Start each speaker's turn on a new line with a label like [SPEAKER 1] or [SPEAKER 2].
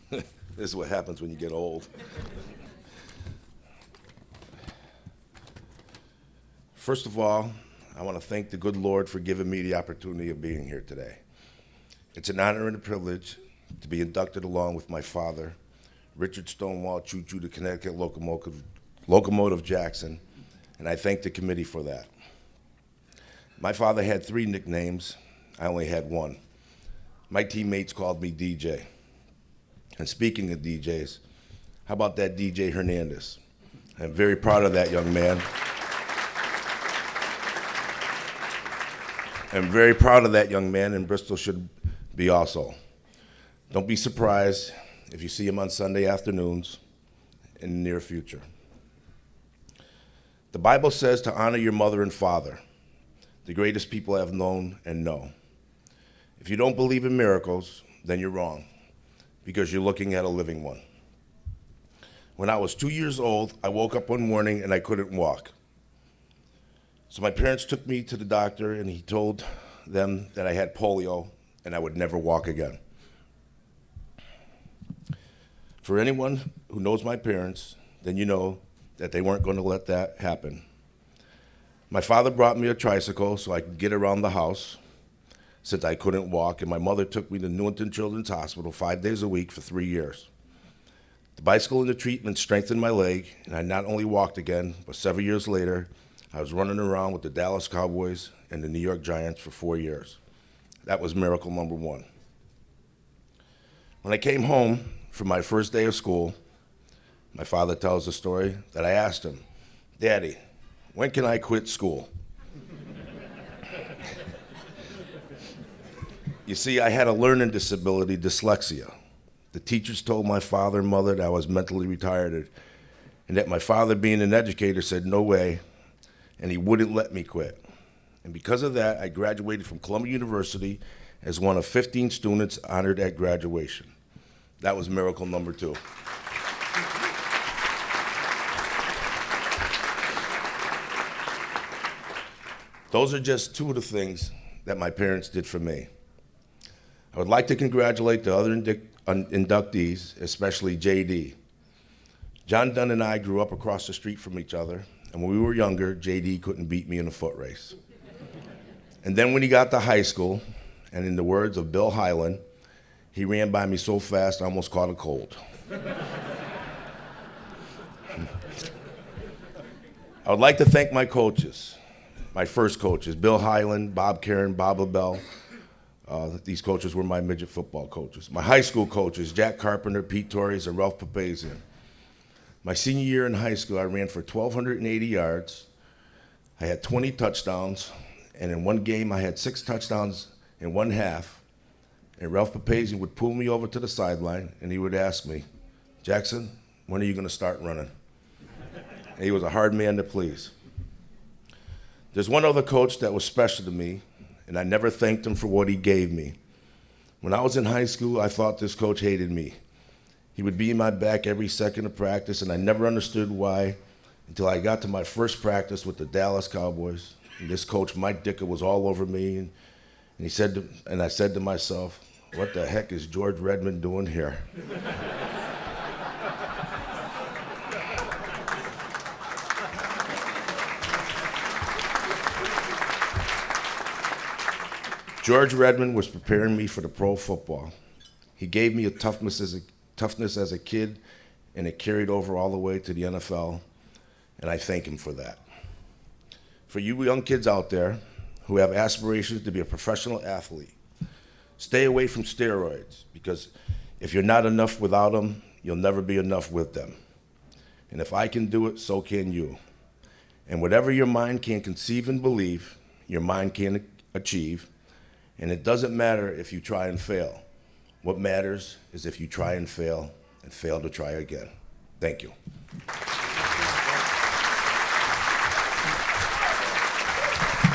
[SPEAKER 1] This is what happens when you get old. First of all, I want to thank the good Lord for giving me the opportunity of being here today. It's an honor and a privilege to be inducted along with my father, Richard Stonewall Choo Choo, the Connecticut Locomotive Jackson, and I thank the committee for that. My father had 3 nicknames. I only had one. My teammates called me DJ. And speaking of DJs, how about that DJ Hernandez? I'm very proud of that young man. I'm very proud of that young man, and Bristol should be also. Don't be surprised if you see him on Sunday afternoons in the near future. The Bible says to honor your mother and father, the greatest people I have known and know. If you don't believe in miracles, then you're wrong, because you're looking at a living one. When I was 2 years old, I woke up one morning and I couldn't walk. So my parents took me to the doctor, and he told them that I had polio and I would never walk again. For anyone who knows my parents, then you know that they weren't going to let that happen. My father brought me a tricycle so I could get around the house since I couldn't walk, and my mother took me to Newington Children's Hospital 5 days a week for 3 years. The bicycle and the treatment strengthened my leg, and I not only walked again, but 7 years later, I was running around with the Dallas Cowboys and the New York Giants for 4 years. That was miracle number 1. When I came home for my first day of school, my father tells the story that I asked him, "Daddy, when can I quit school?" You see, I had a learning disability, dyslexia. The teachers told my father and mother that I was mentally retarded, and that my father, being an educator, said no way, and he wouldn't let me quit. And because of that, I graduated from Columbia University as one of 15 students honored at graduation. That was miracle number 2. Those are just 2 of the things that my parents did for me. I would like to congratulate the other inductees, especially JD. John Dunn and I grew up across the street from each other, and when we were younger, JD couldn't beat me in a foot race. And then when he got to high school, and in the words of Bill Hyland, he ran by me so fast I almost caught a cold. I would like to thank my coaches, my first coaches, Bill Hyland, Bob Karen, Bob LaBelle. These coaches were my midget football coaches. My high school coaches, Jack Carpenter, Pete Torres, and Ralph Papazian. My senior year in high school, I ran for 1,280 yards. I had 20 touchdowns, and in one game, I had 6 touchdowns in one half. And Ralph Papazian would pull me over to the sideline, and he would ask me, "Jackson, when are you going to start running?" And he was a hard man to please. There's one other coach that was special to me, and I never thanked him for what he gave me. When I was in high school, I thought this coach hated me. He would be in my back every second of practice, and I never understood why until I got to my first practice with the Dallas Cowboys. And this coach, Mike Ditka, was all over me, and I said to myself, "What the heck is George Redmond doing here?" George Redmond was preparing me for the pro football. He gave me a toughness as a kid, and it carried over all the way to the NFL, and I thank him for that. For you young kids out there who have aspirations to be a professional athlete, stay away from steroids, because if you're not enough without them, you'll never be enough with them. And if I can do it, so can you. And whatever your mind can conceive and believe, your mind can achieve. And it doesn't matter if you try and fail. What matters is if you try and fail to try again. Thank you.